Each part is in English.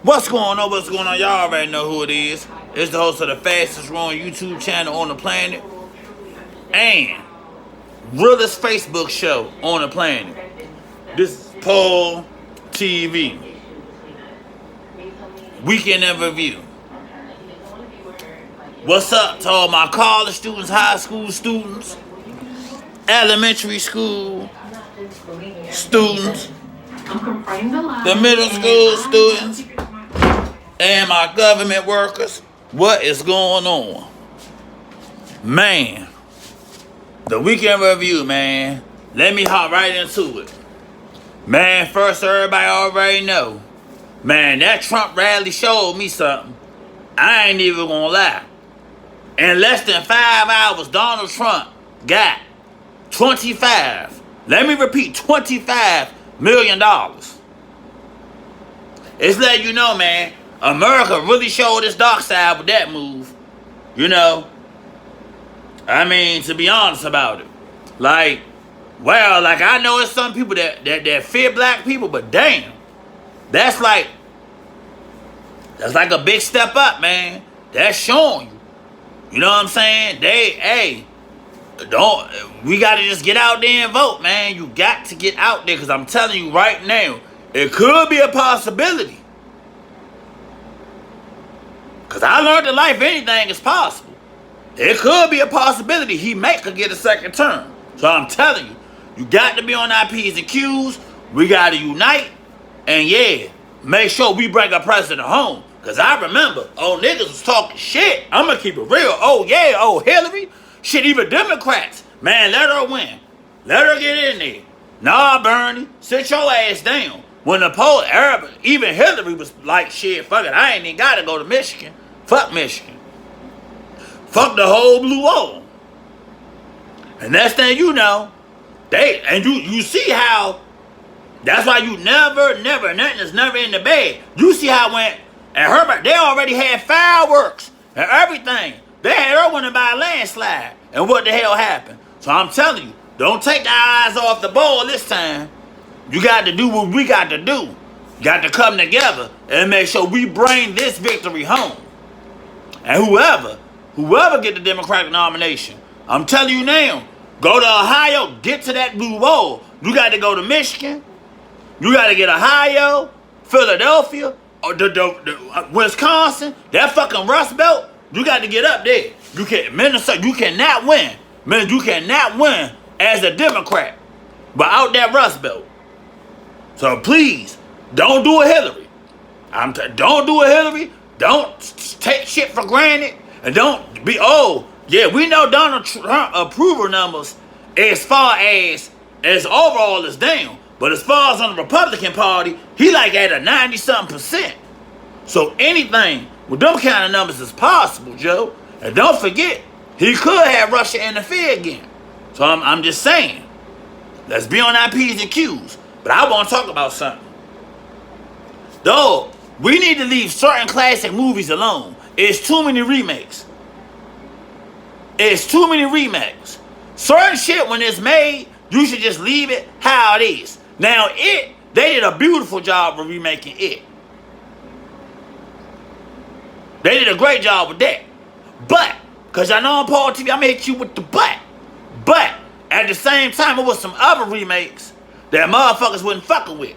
What's going on? What's going on? Y'all already know who it is. It's the host of the fastest growing YouTube channel on the planet and realest Facebook show on the planet. This is Paul TV. Weekend in review. What's up to all my college students, high school students, elementary school students, the middle school students, and my government workers? What is going on? Man, the weekend review, man. Let me hop right into it. Man, first, everybody already know. Man, that Trump rally showed me something. I ain't even gonna lie. In less than 5 hours, Donald Trump got 25. Let me repeat, $25 million. It's letting you know, man, America really showed its dark side with that move. You know? I mean, to be honest about it. Like, well, like I know it's some people that fear black people, but damn. That's like a big step up, man. That's showing you. You know what I'm saying? We gotta just get out there and vote, man. You got to get out there, because I'm telling you right now, it could be a possibility. Because I learned in life anything is possible. It could be a possibility he could get a second term. So I'm telling you, you got to be on our P's and Q's. We got to unite. And yeah, make sure we bring our president home. Because I remember, niggas was talking shit. I'm going to keep it real. Oh yeah, Hillary. Shit, even Democrats. Man, let her win. Let her get in there. Nah, Bernie, sit your ass down. When the poll, even Hillary was like, shit, fuck it. I ain't even got to go to Michigan. Fuck Michigan. Fuck the whole blue wall. And next thing you know, you see how, that's why you nothing is never in the bag. You see how it went, and Herbert, they already had fireworks and everything. They had her winning by a landslide. And what the hell happened? So I'm telling you, don't take the eyes off the ball this time. You got to do what we got to do. Got to come together and make sure we bring this victory home. And whoever get the Democratic nomination, I'm telling you now, go to Ohio, get to that blue wall. You got to go to Michigan. You got to get Ohio, Philadelphia, or the Wisconsin, that fucking Rust Belt. You got to get up there. Minnesota, you cannot win. Man, you cannot win as a Democrat, but out that Rust Belt. So please, don't do a Hillary. Don't do a Hillary. Don't take shit for granted. And don't be, we know Donald Trump approval numbers as far as overall is down. But as far as on the Republican Party, he like at a 90-something%. So anything with them kind of numbers is possible, Joe. And don't forget, he could have Russia interfere again. So I'm just saying, let's be on our P's and Q's. But I want to talk about something. Dog, we need to leave certain classic movies alone. It's too many remakes. It's too many remakes. Certain shit, when it's made, you should just leave it how it is. Now, they did a beautiful job of remaking it. They did a great job with that. But, because I know on Paul TV, I'm going to hit you with the but. But, at the same time, there was some other remakes that motherfuckers wasn't fucking with.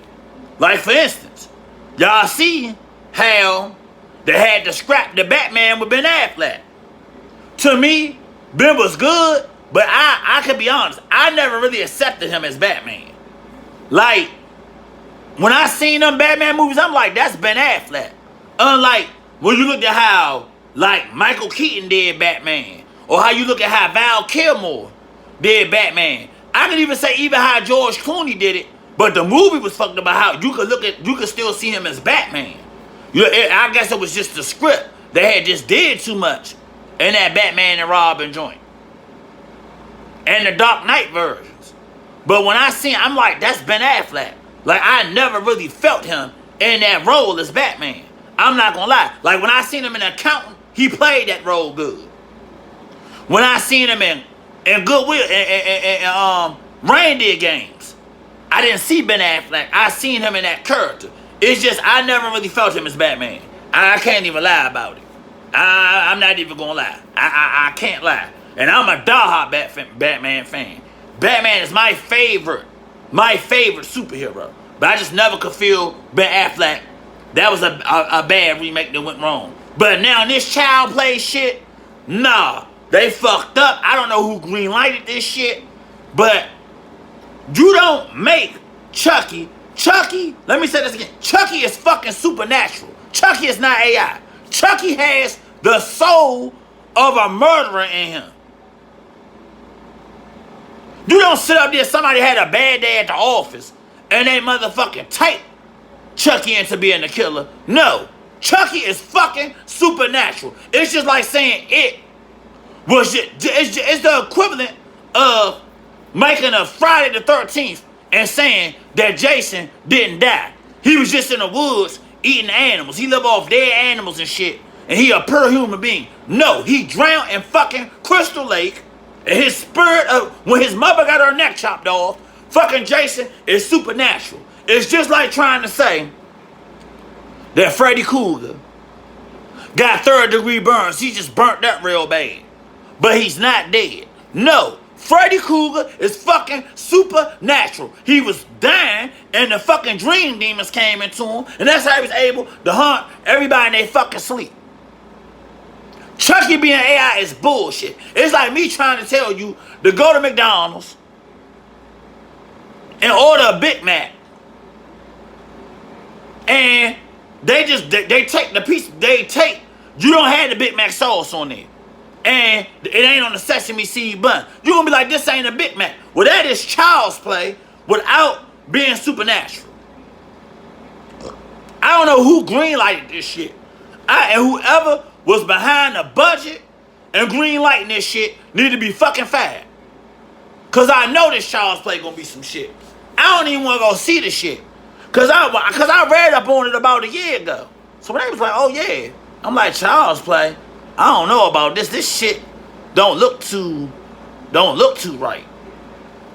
Like, for instance, y'all see how they had to scrap the Batman with Ben Affleck. To me, Ben was good, but I can be honest, I never really accepted him as Batman. Like, when I seen them Batman movies, I'm like, that's Ben Affleck. Unlike when you look at how, like, Michael Keaton did Batman, or how you look at how Val Kilmer did Batman. I can even say how George Clooney did it, but the movie was fucked about how you could still see him as Batman. I guess it was just the script. They had just did too much in that Batman and Robin joint. And the Dark Knight versions. But when I seen, I'm like, that's Ben Affleck. Like, I never really felt him in that role as Batman. I'm not gonna lie. Like, when I seen him in Accountant, he played that role good. When I seen him in Goodwill and Reindeer Games, I didn't see Ben Affleck. I seen him in that character. It's just I never really felt him as Batman. I can't even lie about it. I'm not even gonna lie. I can't lie. And I'm a diehard Batman fan. Batman is my favorite superhero. But I just never could feel Ben Affleck. That was a bad remake that went wrong. But now in this child play shit, nah, they fucked up. I don't know who greenlighted this shit, but you don't make Chucky, let me say this again. Chucky is fucking supernatural. Chucky is not AI. Chucky has the soul of a murderer in him. You don't sit up there, somebody had a bad day at the office, and they motherfucking type Chucky into being the killer. No. Chucky is fucking supernatural. It's just like saying it's the equivalent of making a Friday the 13th and saying that Jason didn't die. He was just in the woods eating animals. He lived off dead animals and shit. And he a pure human being. No, he drowned in fucking Crystal Lake. And his spirit, when his mother got her neck chopped off, fucking Jason is supernatural. It's just like trying to say that Freddy Krueger got 3rd-degree burns. He just burnt up real bad. But he's not dead. No. Freddy Krueger is fucking supernatural. He was dying and the fucking dream demons came into him. And that's how he was able to haunt everybody in their fucking sleep. Chucky being AI is bullshit. It's like me trying to tell you to go to McDonald's and order a Big Mac. And they take the piece, you don't have the Big Mac sauce on there. And it ain't on the sesame seed bun. You're going to be like, this ain't a Big Mac. Well, that is child's play without being supernatural. I don't know who greenlighted this shit. And whoever was behind the budget and greenlighting this shit need to be fucking fired. Because I know this child's play going to be some shit. I don't even want to go see the shit. Because I read up on it about a year ago. So when they was like, oh yeah. I'm like, child's play? I don't know about this. This shit don't look too right.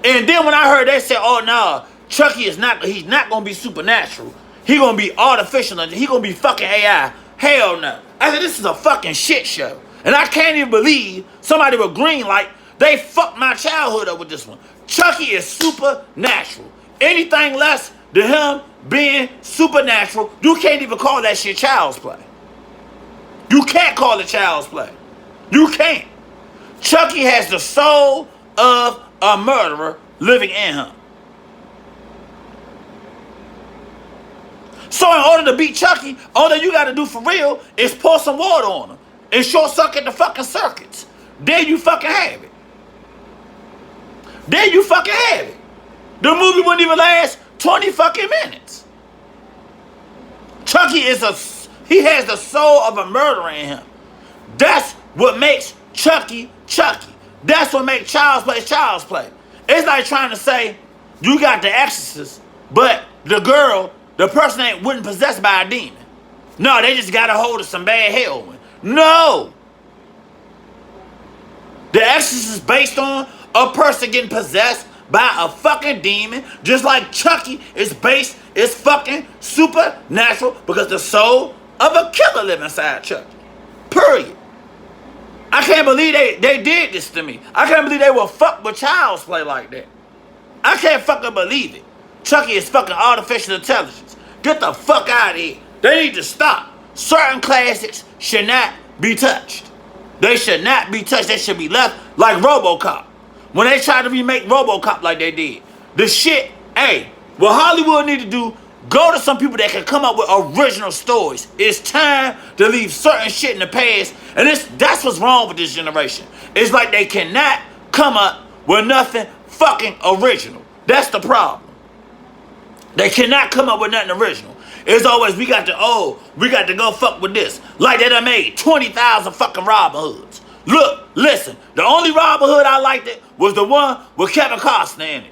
And then when I heard they say, oh no, Chucky he's not gonna be supernatural. He gonna be artificial. He gonna be fucking AI. Hell no. I said, this is a fucking shit show. And I can't even believe somebody with green light, they fucked my childhood up with this one. Chucky is supernatural. Anything less than him being supernatural, you can't even call that shit child's play. You can't call it child's play. You can't. Chucky has the soul of a murderer living in him. So in order to beat Chucky, all that you got to do for real is pour some water on him and short circuit the fucking circuits. There you fucking have it. There you fucking have it. The movie wouldn't even last 20 fucking minutes. Chucky he has the soul of a murderer in him. That's what makes Chucky Chucky. That's what makes child's play child's play. It's like trying to say you got the Exorcist, but the person wasn't possessed by a demon. No, they just got a hold of some bad heroin. No. The Exorcist is based on a person getting possessed by a fucking demon, just like Chucky is fucking supernatural because the soul of a killer live inside Chucky. Period. I can't believe they did this to me. I can't believe they will fuck with child's play like that. I can't fucking believe it. Chucky is fucking artificial intelligence. Get the fuck out of here. They need to stop. Certain classics should not be touched. They should not be touched. They should be left like RoboCop. When they tried to remake RoboCop like they did. The shit, hey, what Hollywood need to do, go to some people that can come up with original stories. It's time to leave certain shit in the past. And that's what's wrong with this generation. It's like they cannot come up with nothing fucking original. That's the problem. They cannot come up with nothing original. It's always, we got to go fuck with this. Like they done made 20,000 fucking Robin Hoods. Look, listen, the only Robin Hood I liked it was the one with Kevin Costner in it.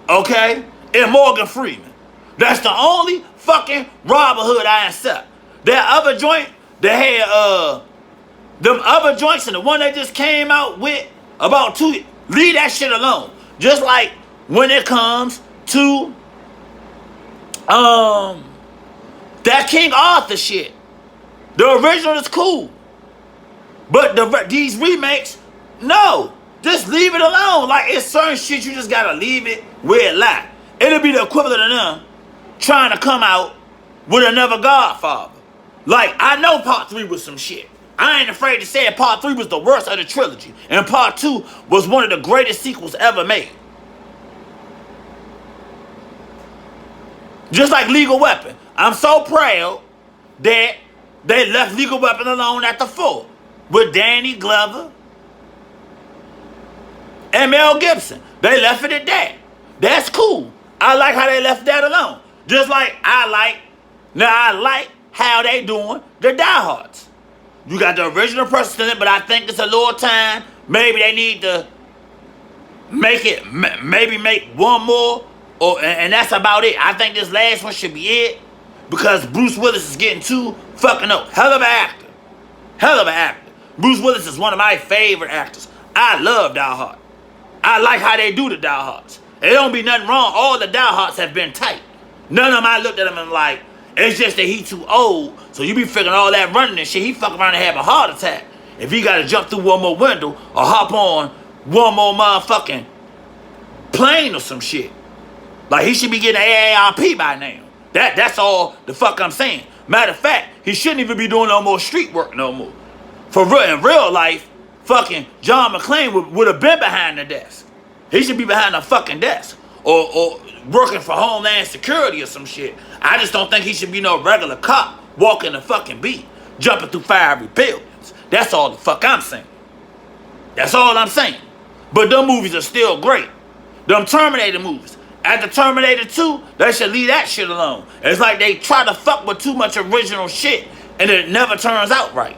Okay? And Morgan Freeman. That's the only fucking Robin Hood I accept. That other joint, they had, them other joints and the one they just came out with about 2 years, leave that shit alone. Just like when it comes to That King Arthur shit. The original is cool. But these remakes, no. Just leave it alone. Like, it's certain shit you just gotta leave it where it lie. It'll be the equivalent of them trying to come out with another Godfather. Like, I know part 3 was some shit. I ain't afraid to say it. Part 3 was the worst of the trilogy. And part 2 was one of the greatest sequels ever made. Just like Lethal Weapon. I'm so proud that they left Lethal Weapon alone at the 4 with Danny Glover and Mel Gibson. They left it at that. That's cool. I like how they left that alone. Just like I like how they doing the Die Hards. You got the original person in it, but I think it's a little time. Maybe they need to maybe make one more, and that's about it. I think this last one should be it, because Bruce Willis is getting too fucking old. Hell of an actor. Hell of an actor. Bruce Willis is one of my favorite actors. I love Die Hard. I like how they do the Die Hards. There don't be nothing wrong. All the Die Hards have been tight. None of them, I looked at them and like, it's just that he too old, so you be figuring all that running and shit, he fuck around and have a heart attack. If he gotta jump through one more window or hop on one more motherfucking plane or some shit. Like, he should be getting AARP by now. That's all the fuck I'm saying. Matter of fact, he shouldn't even be doing no more street work no more. For real, in real life, fucking John McClane would have been behind the desk. He should be behind the fucking desk. Or working for Homeland Security or some shit. I just don't think he should be no regular cop walking the fucking beat, jumping through fiery buildings. That's all the fuck I'm saying. That's all I'm saying. But them movies are still great. Them Terminator movies. After Terminator 2, they should leave that shit alone. It's like they try to fuck with too much original shit and it never turns out right.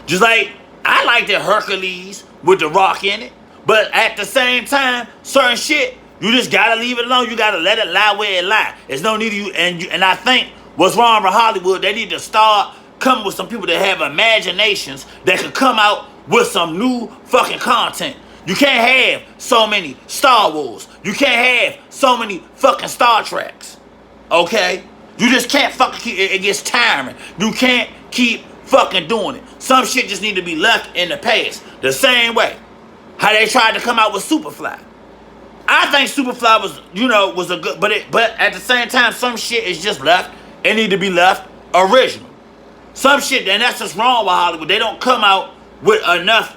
Just like, I like the Hercules with The Rock in it. But at the same time, certain shit, you just gotta leave it alone. You gotta let it lie where it lie. There's no need of you. And I think what's wrong with Hollywood, they need to start coming with some people that have imaginations that could come out with some new fucking content. You can't have so many Star Wars. You can't have so many fucking Star Treks. Okay? You just can't fucking keep it. It gets tiring. You can't keep fucking doing it. Some shit just need to be left in the past. The same way how they tried to come out with Superfly. I think Superfly was a good, but at the same time, some shit is just left. It need to be left original. Some shit, and that's just wrong with Hollywood. They don't come out with enough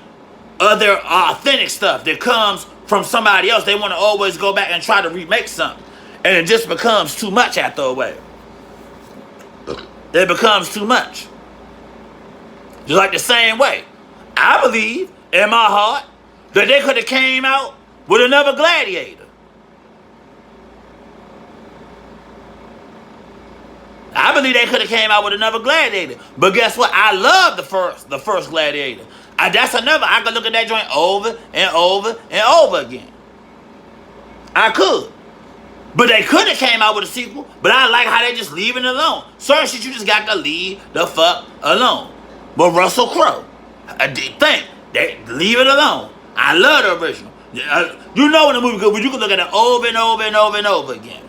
other authentic stuff that comes from somebody else. They want to always go back and try to remake something, and it just becomes too much after a while. It becomes too much. Just like the same way, I believe in my heart that they could have came out with another Gladiator. I believe they could have came out with another Gladiator. But guess what? I love the first Gladiator. That's another. I could look at that joint over and over and over again. I could. But they could have came out with a sequel. But I like how they just leave it alone. Certain shit you just got to leave the fuck alone. But Russell Crowe, leave it alone. I love the original. You know when the movie good, but you can look at it over and over and over and over again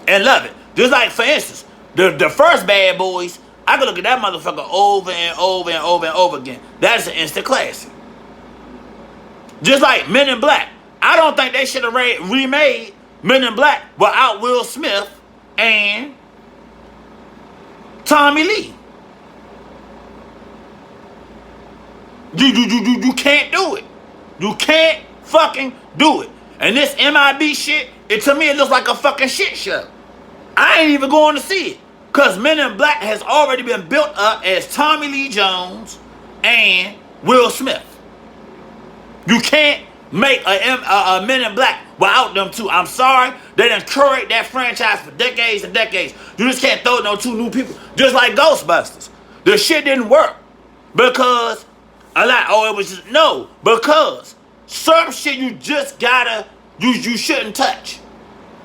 and love it. Just like, for instance, the first Bad Boys, I can look at that motherfucker over and over and over and over again. That's an instant classic. Just like Men in Black. I don't think they should have remade Men in Black without Will Smith and Tommy Lee. You can't do it. You can't fucking do it. And this MIB shit, to me, it looks like a fucking shit show. I ain't even going to see it. Because Men in Black has already been built up as Tommy Lee Jones and Will Smith. You can't make a Men in Black without them two. I'm sorry. They done curate that franchise for decades and decades. You just can't throw no two new people. Just like Ghostbusters. The shit didn't work. Because because certain shit you just gotta, you shouldn't touch.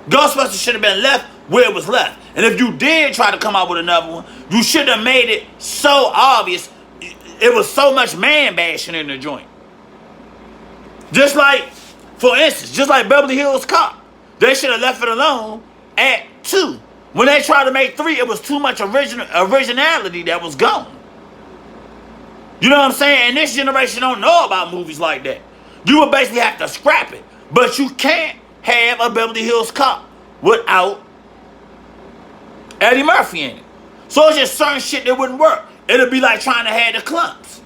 Ghostbusters should have been left where it was left. And if you did try to come out with another one, you should have made it so obvious. It was so much man bashing in the joint. Just like, for instance, just like Beverly Hills Cop. They should have left it alone at 2. When they tried to make 3, it was too much originality that was gone. You know what I'm saying? And this generation don't know about movies like that. You would basically have to scrap it. But you can't have a Beverly Hills Cop without Eddie Murphy in it. So it's just certain shit that wouldn't work. It'd be like trying to have the Clumps.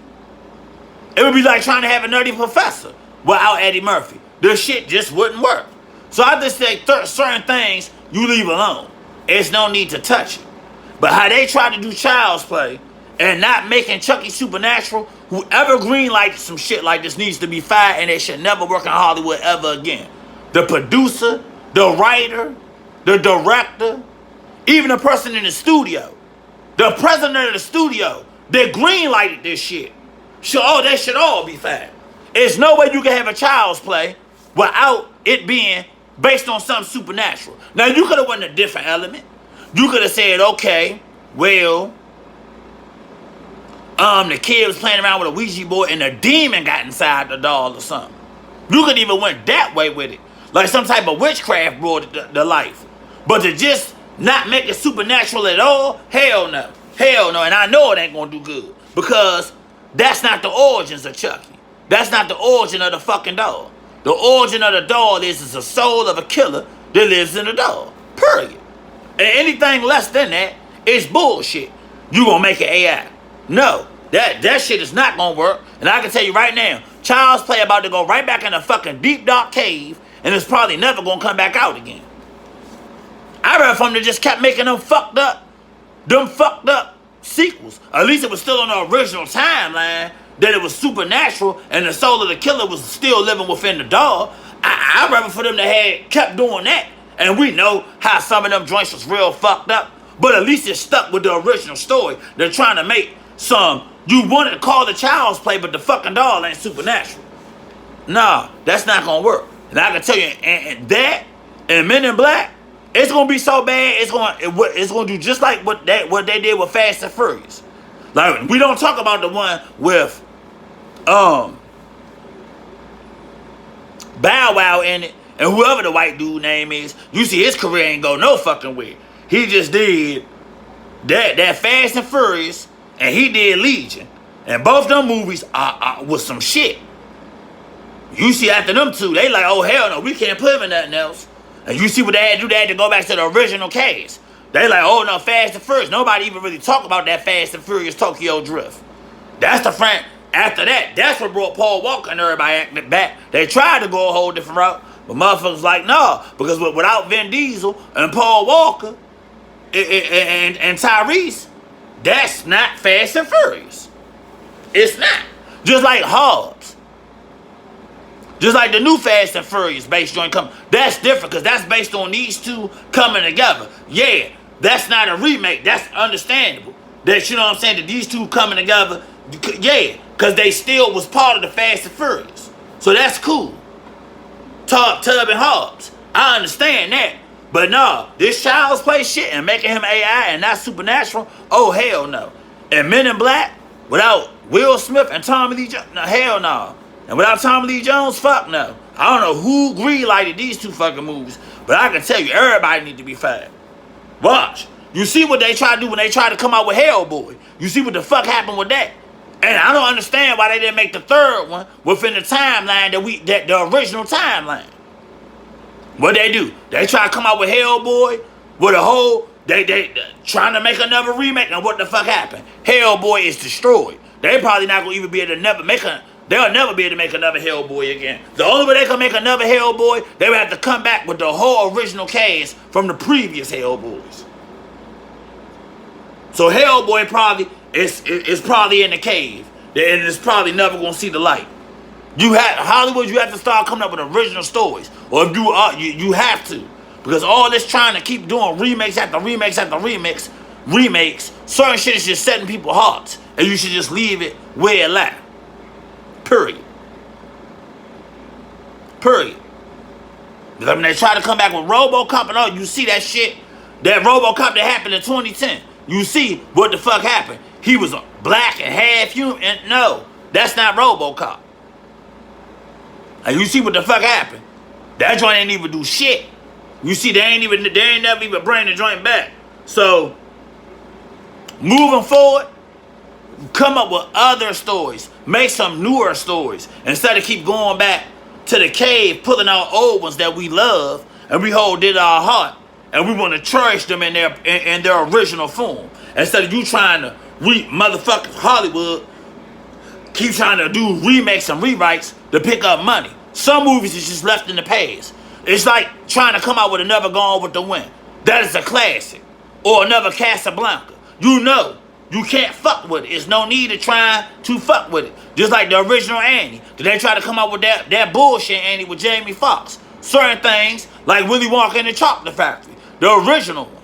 It would be like trying to have a Nutty Professor without Eddie Murphy. The shit just wouldn't work. So I just say certain things you leave alone. There's no need to touch it. But how they try to do Child's Play and not making Chucky Supernatural, whoever greenlighted some shit like this needs to be fired, and they should never work in Hollywood ever again. The producer, the writer, the director, even the person in the studio, the president of the studio that greenlighted this shit. They should all be fired. There's no way you can have a Child's Play without it being based on something supernatural. Now, you could have went a different element. You could have said, okay, well, the kid was playing around with a Ouija board and a demon got inside the doll or something. You could even went that way with it. Like some type of witchcraft brought it to life. But to just not make it supernatural at all, hell no. Hell no. And I know it ain't gonna do good. Because that's not the origins of Chucky. That's not the origin of the fucking doll. The origin of the doll is the soul of a killer that lives in the doll. Period. And anything less than that is bullshit. You gonna make it AI. No. That shit is not gonna work. And I can tell you right now, Child's Play about to go right back in a fucking deep dark cave, and it's probably never gonna come back out again. I'd rather for them to just kept making them fucked up sequels. At least it was still on the original timeline, that it was supernatural and the soul of the killer was still living within the doll. I'd rather for them to have kept doing that. And we know how some of them joints was real fucked up, but at least it stuck with the original story. They're trying to make some, you wanted to call the Child's Play, but the fucking doll ain't supernatural. Nah, that's not gonna work. And I can tell you, and that and Men in Black, it's gonna be so bad. It's gonna do just like what they did with Fast and Furious. Like, we don't talk about the one with Bow Wow in it, and whoever the white dude name is. You see, his career ain't go no fucking way. He just did that Fast and Furious, and he did Legion, and both them movies was some shit. You see, after them two, they like, oh hell no, we can't put him in nothing else. And you see what they had to do? They had to go back to the original cast. They like, oh no, Fast and Furious. Nobody even really talk about that Fast and Furious Tokyo Drift. That's the front. After that, that's what brought Paul Walker and everybody acting back. They tried to go a whole different route, but motherfuckers like, no, because without Vin Diesel and Paul Walker and Tyrese, that's not Fast and Furious. It's not. Just like Hobbs. Just like the new Fast and Furious based joint coming. That's different because that's based on these two coming together. Yeah, that's not a remake. That's understandable. That, you know what I'm saying, that these two coming together, yeah, because they still was part of the Fast and Furious. So that's cool. Tub and Hobbs. I understand that. But no, this Child's Play shit and making him AI and not supernatural, oh hell no. And Men in Black, without Will Smith and Tommy Lee Jones, no, hell no. And without Tommy Lee Jones, fuck no. I don't know who greenlighted these two fucking movies, but I can tell you, everybody need to be fired. Watch. You see what they try to do when they try to come out with Hellboy. You see what the fuck happened with that. And I don't understand why they didn't make the third one within the timeline that the original timeline. What they do? They try to come out with Hellboy with a whole, they trying to make another remake, and what the fuck happened? Hellboy is destroyed. They probably not gonna even be able to they'll never be able to make another Hellboy again. The only way they can make another Hellboy, they would have to come back with the whole original cast from the previous Hellboys. So Hellboy probably is probably in the cave, and it's probably never gonna see the light. Hollywood, you have to start coming up with original stories, or if you have to, because all this trying to keep doing remakes after remakes after remakes, certain shit is just setting people's hearts, and you should just leave it where it lies. Period. Because when they try to come back with RoboCop and all, you see that shit, that RoboCop that happened in 2010. You see what the fuck happened. He was black and half human, and no, that's not RoboCop. And you see what the fuck happened. That joint ain't even do shit. You see, they ain't never even bring the joint back. So, moving forward, come up with other stories. Make some newer stories. Instead of keep going back to the cave, pulling out old ones that we love and we hold in our heart. And we want to cherish them in their original form. Instead of you trying to motherfuckers Hollywood keep trying to do remakes and rewrites to pick up money. Some movies is just left in the past. It's like trying to come out with another Gone with the Wind. That is a classic. Or another Casablanca. You know you can't fuck with it. There's no need to try to fuck with it. Just like the original Annie. They try to come out with that bullshit Annie with Jamie Foxx. Certain things like Willy Wonka and the Chocolate Factory. The original one.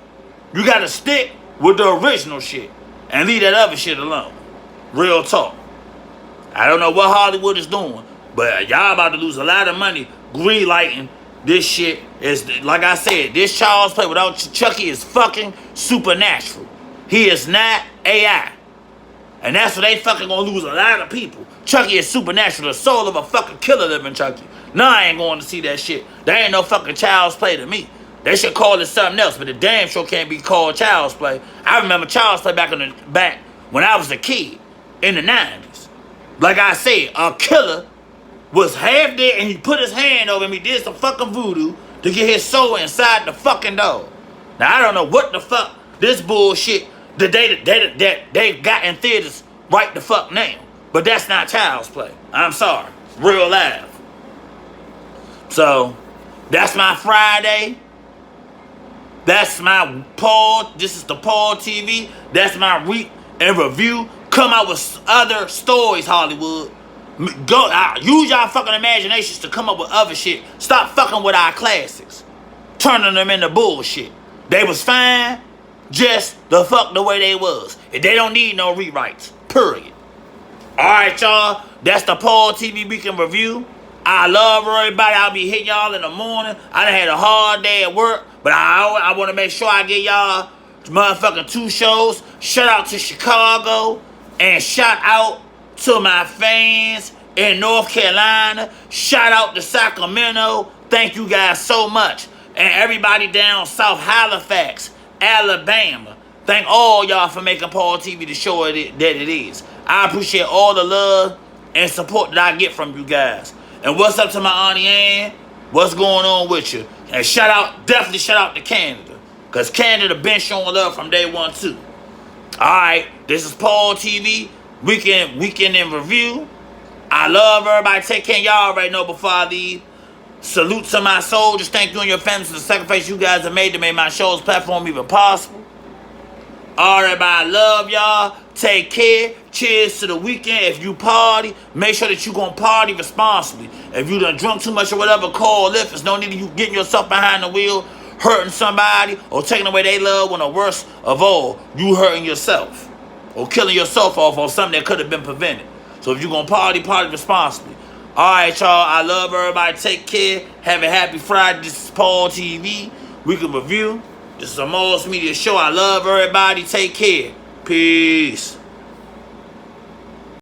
You gotta stick with the original shit. And leave that other shit alone. Real talk. I don't know what Hollywood is doing. But y'all about to lose a lot of money greenlighting this shit. Is like I said, this Child's Play without Chucky is fucking supernatural. He is not AI. And that's what they fucking gonna lose a lot of people. Chucky is supernatural, the soul of a fucking killer living Chucky. Nah, I ain't going to see that shit. There ain't no fucking Child's Play to me. They should call it something else, but the damn sure can't be called Child's Play. I remember Child's Play back when I was a kid in the 90s. Like I said, a killer was half dead and he put his hand over him. He did some fucking voodoo to get his soul inside the fucking dog. Now I don't know what the fuck this bullshit that they got in theaters right the fuck now. But that's not Child's Play. I'm sorry. Real life. So, that's my Friday. That's my Paul. This is the Paul TV. That's my week in review. Come out with other stories, Hollywood. Use y'all fucking imaginations to come up with other shit. Stop fucking with our classics. Turning them into bullshit. They was fine, just the fuck the way they was. And they don't need no rewrites. Period. Alright, y'all. That's the Paul TV Week in Review. I love everybody. I'll be hitting y'all in the morning. I done had a hard day at work, but I want to make sure I get y'all motherfucking 2 shows. Shout out to Chicago and shout out to my fans in North Carolina. Shout out to Sacramento. Thank you guys so much. And everybody down South Halifax, Alabama. Thank all y'all for making Paul TV the show that it is. I appreciate all the love and support that I get from you guys. And what's up to my Auntie Ann? What's going on with you? And definitely shout out to Canada. Because Canada been showing love from day one too. Alright, this is Paul TV, Weekend in Review. I love everybody. Take care. Y'all already know before I leave. Salute to my soldiers. Thank you and your families for the sacrifice you guys have made to make my show's platform even possible. Alright, everybody. I love y'all. Take care. Cheers to the weekend. If you party, make sure that you gonna party responsibly. If you done drunk too much or whatever, call Lyft. There's no need of you getting yourself behind the wheel, hurting somebody, or taking away their love when the worst of all, you hurting yourself. Or killing yourself off on something that could have been prevented. So if you gonna party responsibly. Alright, y'all. I love everybody. Take care. Have a happy Friday. This is Paul TV. Week in Review. This is a Moss Media show. I love everybody. Take care. Peace.